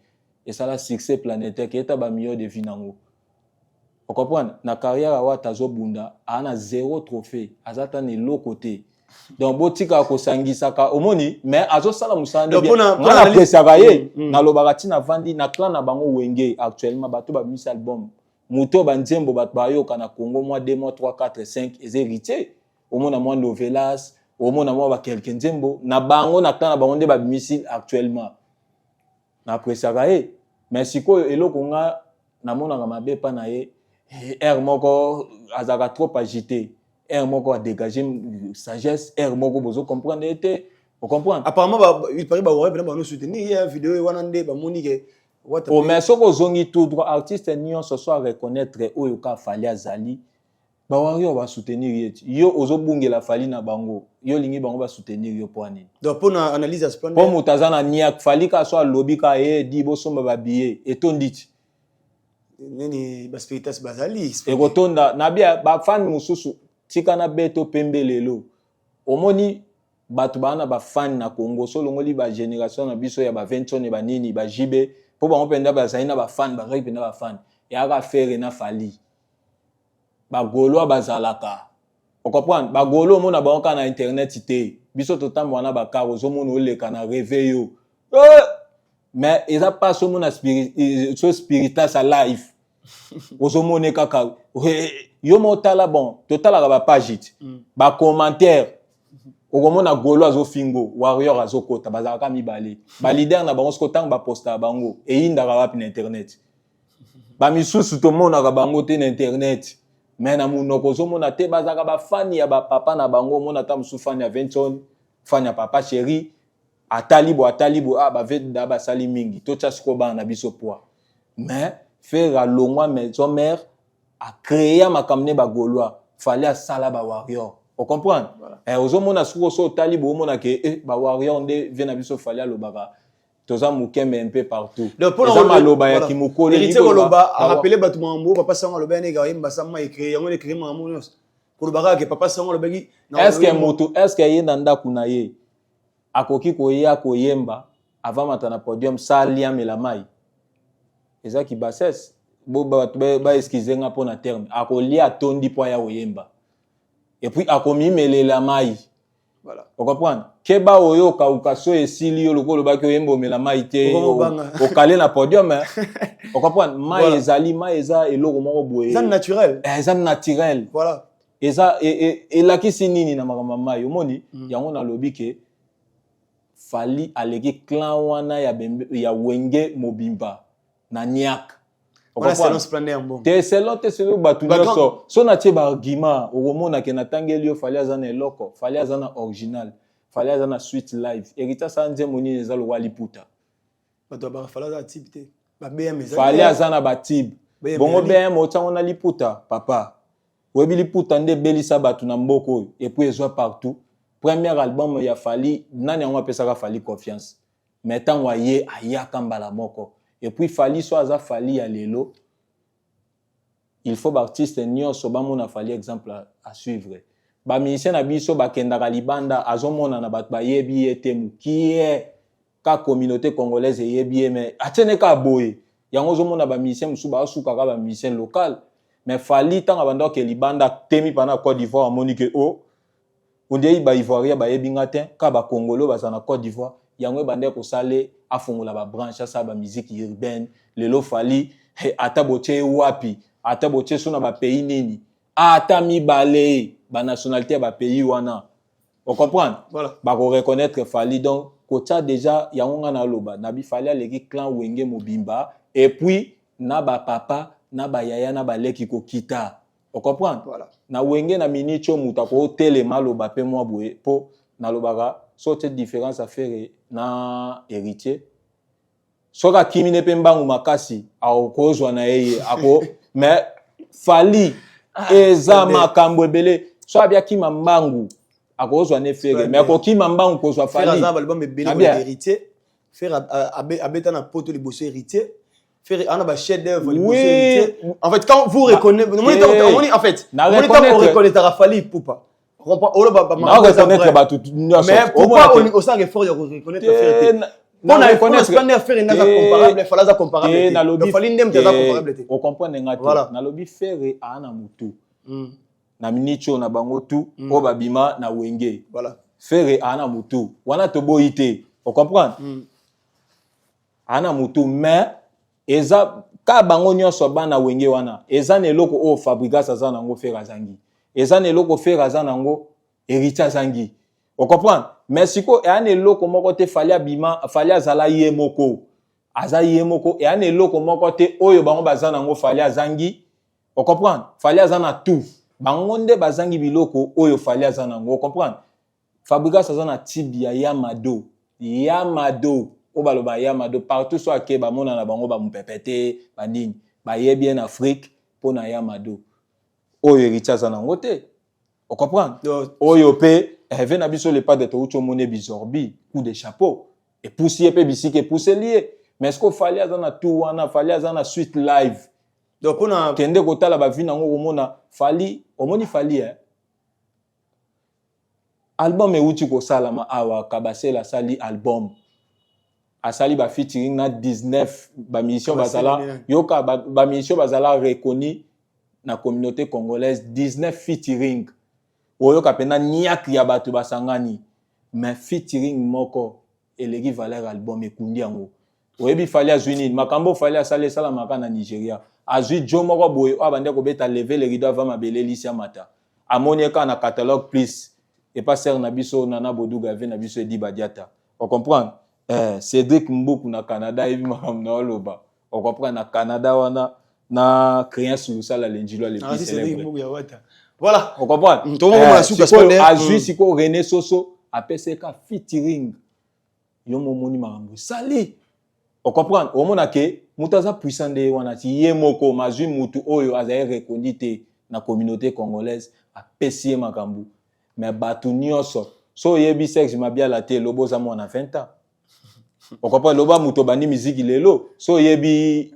et ça la succès planétaire qui est ba million de vinango. Vous comprenez? Na carrière awa tazo bunda ana zéro trophée azata ne l'autre côté. Donc botika ko sangisaka omoni mais azo sala musande bien na presaka ye na lobakati na vandi na clan na bango wenge actuellement bato ba mis album muto banzembo bato bayoka na Congo mois 2 mois 3 4 5 et héritier omona moi Novelas omona moi ba quelqu'un nzembo na bango na clan na bango nde ba mis actuellement na presaka ye mais siko eloko nga na mona nga mabe pa na ye air moko azaka trop agité air moko a dégagé sagesse air moko bozo comprendre était vous comprenez apparemment il paraît ba ouais ben nous soutenir il vidéo wana nde ba moni ke mais soko zongi tout droit artiste nion ce soit reconnaître oyo ka fali azali ba warrior ba soutenir yet yo ozobungela fali na bango yo lingi bango ba soutenir yo pour nini donc pour na analyse à ce plan pour mutazana niak fali ka so lobby ka di bo somba ba billet etonditi nini ba spiritas bazali ekotonda na bia ba fan mususu tika na beto pembelelo omoni batu bana ba fan na Congo so longoli ba génération na biso ya ba 20 ba nini ba jibe po ba openda ba zaina ba fan ba rependa ba fan ya ka faire na fali ba golo bazalaka o comprendre ba golo mona ba onka na internet te biso totambo na ba karo zo mona oleka na réveil mais eza pas so mona spiritas a live ozo mona kaka yo motala bon totala ba page ba commentaire okomona golo azo fingo warrior azo kota bazalaka mibale ba leader na bango sko tang ba posta bango eyinda ka wapi na internet ba misusu to mona ka bango te na internet mais na munoko zo mona te bazaka ba fan ya ba papa na bango mona ta musu fan ya Vincent fan ya papa chéri atalibo ba veda ba sali mingi to tcha sko ba na biso poa mais faire à longwa maison mère a créer makamne ba goloa fallait sala ba warrior on comprend voilà. Ozomona suko so talibo mona ke ba warrior nde vient na biso fallait lobaka toza mukembe un peu partout eza maloba ya kimukole héritier koloba a rappelé batu mambo papa sango loba ne ga yimba sama écrit yango écrit mambo nyos kolobaka ke papa sango lobaki est-ce que yenda ndaku na ye akoki koya koyemba avant matana podium salia melamai eza ki bassesse bo ba excuser nga pona terme akolia tondi po ya oyemba et puis akomi melela mai voilà on comprend keba oyo ka ukaso esili yo lokolo ba ke oyemba omela mai te o calé na podium on comprend mai ezali mai eza eloko moko boye eza naturel eza naturel voilà eza et la kisi nini na makama mai omoni yango na lobi ke fali aleki clan wana ya wenge mobimba na niak on c'est non splendeur bon te selo batu nyoso so na tie ba argument okomona ke na tangeli yo fali azana eloko fali azana original fali azana suite live erita sanze moni eza lo waliputa bato ba fali azana type te ba BM eza fali azana ba type bongo BM otango na liputa papa webi liputa nde belisa batu na mboko et puis ezwa partout premier album ya fali nani yango apesaka fali confiance mais tango aye ayaka mbala moko et puis fali so aza fali ya lelo il faut artiste nyonso bamona fali exemple à suivre ba musicien na biso bakendaka libanda azomona na bato bayebi ete mukie ka communauté congolaise yebi mais atene ka boye yango zomona ba musicien musu ba suka ka ba musicien local mais fali tanga banda ke libanda temi pana Côte d'Ivoire monique o ondei ba ivoirien ba yebi ngatin ka ba congolo ba na Côte d'Ivoire yango bande ko sale afongola ba branche sa ba musique urbaine lelo fali ata botie wapi ata botie sona ba pays nini ata mibale ba nationalité ba pays wana on comprend voilà ba ko reconnaître fali donc kota déjà yango nga na loba na bi fali aleki clan wenge mobimba et puis na ba papa na ba yaya na ba leki ko kita on comprend voilà na wenge na minicho muta ko telema loba pe moi boye po na lobaka so cette différence à faire na héritier soka kimine pe mbangu makasi akozwa na yeye ako mais fali eza makambo ebele so abia kima mbangu akozwa ne fere mais ako kima mbangu kozwa fali faire azaba album ebele héritier faire abeta na poto liboso héritier faire ana ba chef d'œuvre liboso héritier en fait quand vous reconnaissez en fait on reconnaître fali poupa mais pourquoi on s'en effort de reconnaître fierté on a reconnaître faire une comparable falaza comparable donc fali ndem teza comparable on comprend ngati na lobi faire ana mutu na minicho na bango tu o babima na wenge voilà faire ana mutu wana to boyite on comprend ana mutu mais eza ka bango nyonso bana wenge wana eza na eloko o fabrikas azana ngo faire azangi eza na eloko faire azana ngo héritier azangi on comprend mais siko e ana eloko moko te fali abima fali azala ye moko aza ye moko e ana eloko moko te oyo bango bazana ngo fali azangi on comprend fali azana tout bango nde bazangi biloko oyo fali azana ngo on comprend fabrikas azana tibia yamado o baloba yamado partout so akeba mona na bango ba mpepete ba nini ba ye bien Afrique pona yamado oyo héritier aza nango te. On comprend? Oyo pe ve na biso le pas d'être ucho mone bizorbi, coup de chapeau. Et poussier pe bisiki pousse lié. Mais est-ce qu'on fallait aza na tout wana, fallait aza na suite live. Donc on a kende kotala ba vi nango komona fali, omoni fali album euti ko salama awa kabasela sali album. Asali ba featuring na 19 ba mission bazala yoka ba mission bazala reconnu na communauté congolaise 19 featuring. Oyoka pena niak ya batu basangani mais featuring moko elegi valeur album ekundi yango. Oyebi fali azwini makambo fali asale sala maka na Nigeria. Azwi jo moko boye abande ko beta lever le rideau avant mabele lisia mata. Amoni ka na catalogue plus et pas ser na biso nana boduga ve na biso edi badiata. On comprend? Cédric Mbuku na Canada ebi makam na oloba. On comprend na Canada wana na créer sur ça la lenjilo les plus célèbres. Voilà. On comprend? Azwi siko René Soso apeseka featuring yo momoni makambo sali. On comprend? Au mona ke mutaza puissant de wana ti yemoko mazwi mutu oyo azaye reconnu te na communauté congolaise apesi makambo. Mais batu nyonso so yebi sexe mabia la te lobo za mwana 20 ans. On comprend loba muto bani musique lelo so yebi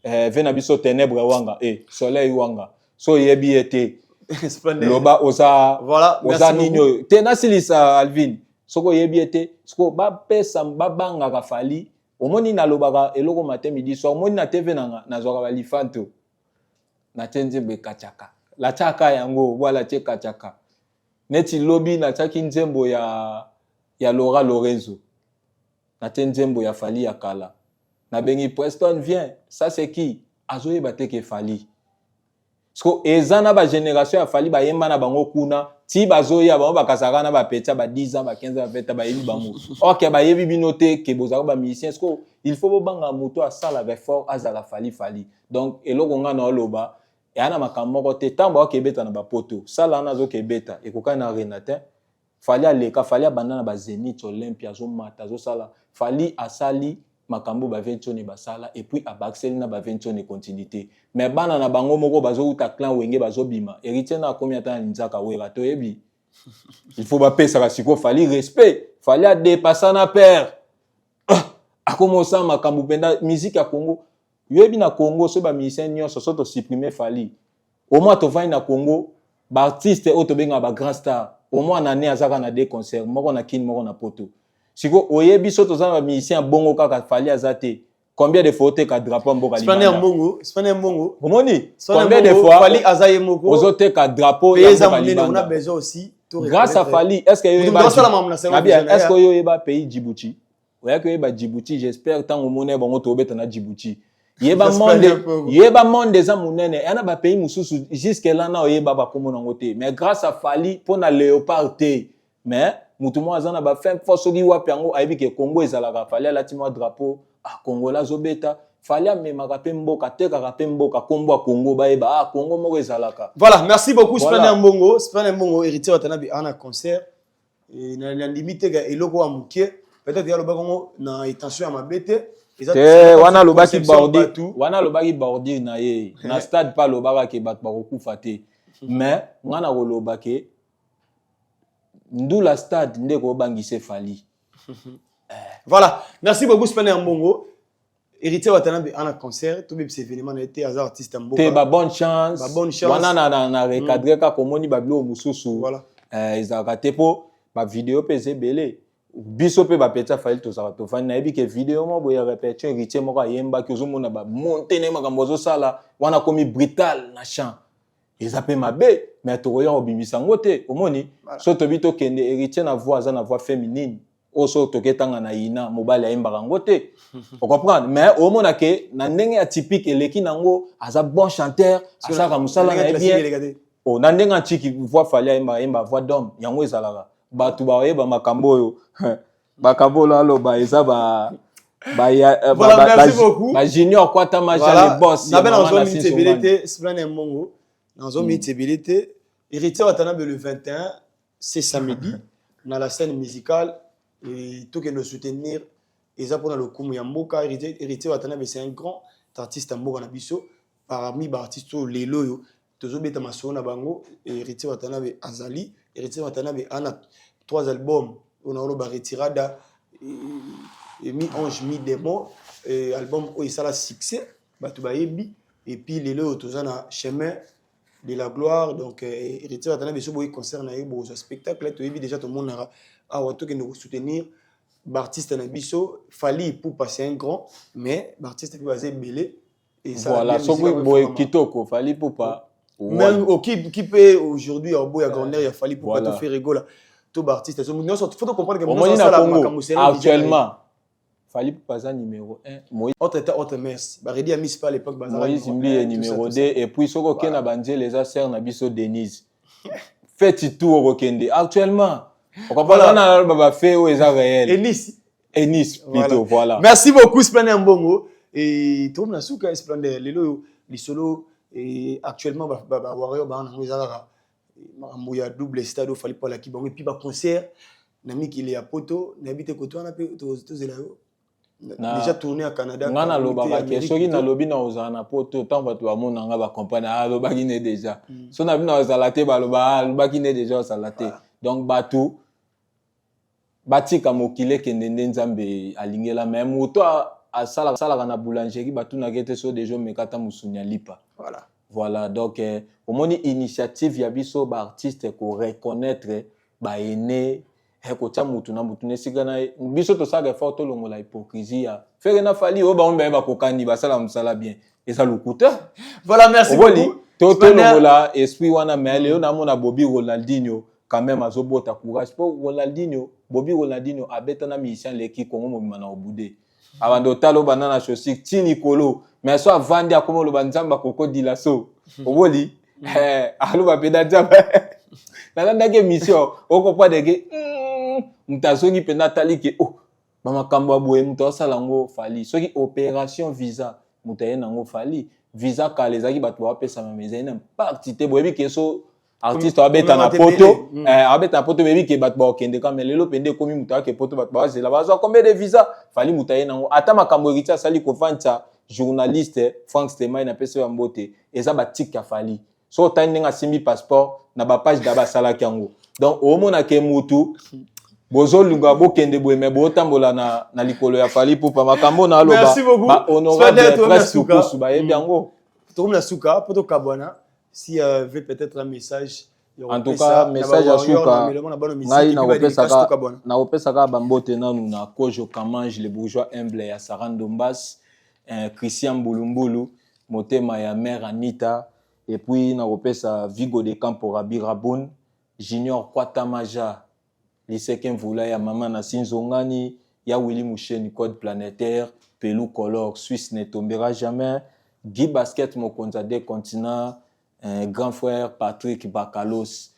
vena biso ténèbres wanga soleil wanga so yebi ete loba oza voilà oza ninyo tena silisa Alvin soko yebi ete soko ba pesa babanga ka fali omoni na lobaka eloko matin midi soir omoni na TV na zoka balifanto na tenjembe kachaka la chaka yango wala che kachaka neti lobby na chaki nzembo ya Laura Lorenzo na nzembo ya Fali ya kala na bengi Preston vient ça c'est qui azoye bateke Fali sko ezana ba génération ya Fali ba yemba na bango kuna ti bazoya bango bakasaka na ba peta ba 10 ans ba 15 ans peta ba yebi bango OK ba yebi binote ke bozaka ba musicien sko il faut banga moto a sala effort azala Fali donc eloko nga na loba et ana makamoko te tambo akebeta na bapoto sala na zo kebeta ekoka na Renatin Fali aleka Fali abanda na ba Zénith Olympia zo mata zo sala Fali asali makambo ba 20 ne basala et puis abaxeli na ba 20 ne continuité mais bana na bango moko bazo uta clan wenge bazo bima héritier na combien temps nzaka wera to yebi il faut ba pesa ka siko Fali respect Fali a dépasser na père akomosa makambo penda musique ya Congo yebi na Congo so ba musicien nyonso so to supprimer Fali au moins to vient na Congo ba artiste o to benga ba grand star au moins na ne azaka na des concerts moko na kin moko na poto siko oyebi so to za ba musicien bongo kaka Fali azate combien de fois te ka drapeau mboka libanda Spanier Mbongo omoni combien de fois Fali azaye moko ozote ka drapeau ya mboka libanda on a besoin aussi grâce à Fali est-ce que est-ce que yo yeba pays Djibouti oya que yeba Djibouti j'espère tant au monnaie bango to beta na Djibouti yeba monde za munene yana ba pays mususu jusque là na oyeba ba komo nango te mais grâce à Fali pona léopard te mais mutu mo azana ba fin force gi wapi yango ayebi ke Congo ezalaka Fali la timo drapeau a Congo la zobeta Fali amemaka pe mboka tekaka pe mboka kombo Congo bayeba Congo moko ezalaka. Voilà, merci beaucoup Spanier Mbongo héritier watanabi ana concert et na limite ga eloko wa mukie peut-être ya lobakongo na intention ya mabete wana lobaki bordir na ye na stade pas lobaka ke bat bakokufa te mais ngana kolobake ndula stade ndeko bangise Fali. Voilà, merci beaucoup Spanier Mbongo héritier watanabi ana concert tout ce événement na été hasard artiste Mbongo te ba bonne chance wana na recadrer ka komoni bablo mususu voilà ezaka te po ba vidéo pese belé biso pe ba peta Fali to sa to fani na ebi ke vidéo mo boya répétition héritier moko ayemba ki ozomona ba monter na makambo zo sala wana komi brutal na chant ezape mabe mais to roya obimisa ngote omoni so to bito kende héritier na voix na voix féminine oso to ketanga na ina mobali ayemba ngote on comprend mais omona ke na ndenge atypique eleki nango aza bon chanteur asaka musala na bien o na ndenge atiki voix Fali ayemba voix d'homme yango ezalaka batu ba oyeba makambo oyo makambo lo ba eza ba junior kwata maja le boss na bena zo mitebelete Spanier Mbongo na zo mitebelete héritier watanabe le 21 c'est samedi dans la scène musicale et tout que nous soutenir et ça pour le kumu ya mboka héritier watanabe c'est un grand artiste mboka na biso parmi ba artistes lelo yo tozobeta masolo na bango héritier Watanabe azali héritier Watanabe ana 3 albums on a ba retirada mi ange mi démon album où il sala succès batu bayebi et puis lelo tozana chemin de la gloire donc héritier Watanabe so boy concert na yebo spectacle to yebi déjà tout le monde a wato que nous soutenir Bartiste na biso Fally pour passer un grand mais Bartiste peut passer belé et ça voilà so boy kitoko Fally pour pas même qui peut aujourd'hui en boy à grandeur il a Fally pour pas tout faire rigoler tout Bartiste so nous faut comprendre que moi ça actuellement Fally pour passer numéro 1 Moïse autre merci Baredi a mis pas à l'époque Moïse Mbi numéro 2 et puis soko kena bandje les asser na biso Denise fait tout au Kende actuellement on comprend là baba fait où est réel Enis plutôt voilà merci beaucoup Splendeur Mbongo et tout na suka Splendeur lelo li solo et actuellement ba warrior ba na ngizala makambo double stade Fally pour la kibango et puis ba concert na miki il y a poto na habite koto na pe to zela yo déjà tourné à Canada ngana lobaka ke soki na lobi na ozana poto tant bato ba mona nga ba comprendre ah lobaki ne déjà so na bina ozalate ba lobaki ne déjà ozalate donc bato batika mokile kendende nzambe alingela même moto a sala na boulangerie bato na gete so déjà mekata musunya lipa voilà donc au moni initiative ya biso ba artiste ko reconnaître ba aîné ko tia mutu na mutu nesika na biso to saka effort to longola hypocrisie ya faire na Fally o ba on ba kokani ba sala musala bien et ça le coûte voilà merci beaucoup to longola esprit wana mais leo na mona Bobby Ronaldinho quand même azobota courage pour Ronaldinho Bobby Ronaldinho abeta na mission leki Congo mobima na obude abando talo banana chosi tini kolo mais so avandi akomo lo banzamba koko dilaso oboli alo ba peda jaba na ndake mission oko pa dege mutazongi pena tali ke mama kamba boye muto sala ngo Fally soki opération visa mutaye nango Fally visa kale zaki bato ba pesa mameza ina impact te boyebi ke so artiste abeta na poto abeta poto bebi ke bato ba okende ka melelo pende komi muta ke poto bato ba zela bazo combien de visa Fally mutaye nango ata makambo héritier sali ko fancha journaliste Frank Stemai na pesa ya mbote eza batik ya Fally so tani nga simi passeport na ba page da ba sala kyango donc au mona ke mutu bozo lunga bokende boye me botambola na likolo ya Fally pour pa makambo na aloba ba honorable presque kusu ba yebiango to na suka poto kabwana si veut peut-être un message en tout cas message à suka ngai na opesa ka bambote nanu na Kojo Kamange les bourgeois humbles ya Sarando Mbas Christian Mbulumbulu motema ya mère Anita et puis na opesa Vigo de Campo Rabiraboun Junior Kwatamaja Liseke Mvula ya mama na Sinzongani ya Willy Moucheni Code Planétaire Pelou Color Suisse ne tombera jamais Guy Basket Mokonza des continents grand frère Patrick Bakalos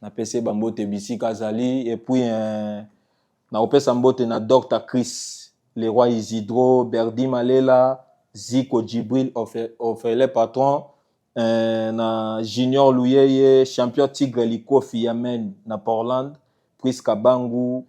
na PC Bambote Bisika Zali et puis na opesa mbote na Dr Chris Leroy Isidro Berdi Malela Zico Djibril Ofele Patron na Junior Louyeye champion Tigre Likofi Yamen na Portland Priska Bangu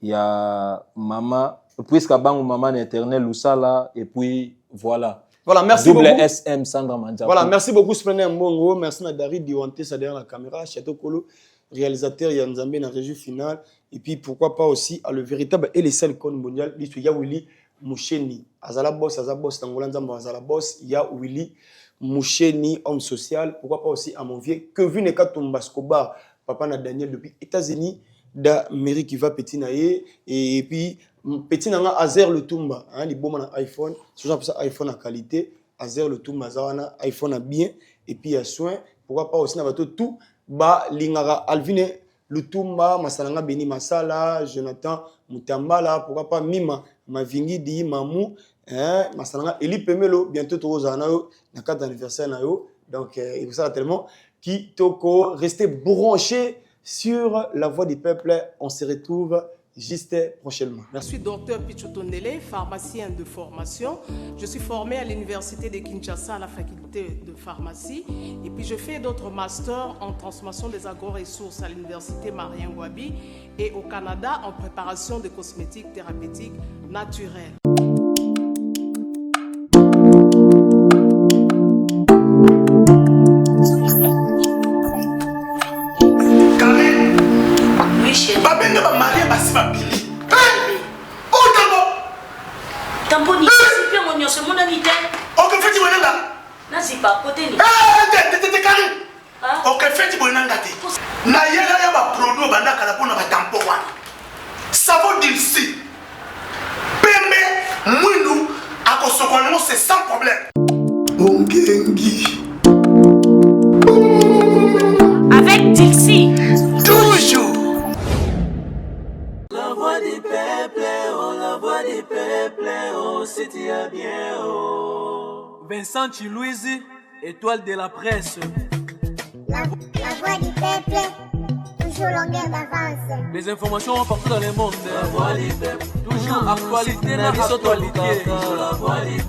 ya mama Priska Bangu maman éternel Lusala et puis voilà merci double beaucoup SM Sandra Mandia voilà merci beaucoup Splendeur Mbongo merci na Dari Diwanté ça derrière la caméra Chateau Kolo réalisateur Yanzambe na régie finale et puis pourquoi pas aussi à le véritable et les seuls cônes mondial listo ya Willy Moucheni azala boss tangola nzamba azala boss ya Willy Moucheni homme social pourquoi pas aussi à mon vieux Kevin Ekatumba Escobar papa na Daniel depuis États-Unis da mairie qui va petit naé et puis petit nanga Azer le Tumba hein les bons na iPhone c'est ça iPhone à qualité Azer le Tumba zawana iPhone à bien et puis à soin pourquoi pas aussi na bato tout ba lingara Alvine le Tumba masalanga Beni Masala Jonathan Mutambala pourquoi pas Mima Mavingi di Mamou hein masalanga Eli Pemelo bientôt tozana yo na carte d'anniversaire na yo donc il ça tellement qui toko rester branché sur la voix du peuple. On se retrouve juste prochainement. Merci. Je suis docteur Pichotondele, pharmacien de formation. Je suis formé à l'université de Kinshasa à la faculté de pharmacie. Et puis je fais d'autres masters en transformation des agro-ressources à l'université Marien Ngouabi et au Canada en préparation de cosmétiques thérapeutiques naturelles. voix du peuple, oh, la voix du peuple, oh, c'est bien, oh. Vincent Chilouizi, étoile de la presse. La voix du peuple, toujours longueur d'avance. Les informations partout dans le monde. La voix du peuple, toujours actualité, la actualité.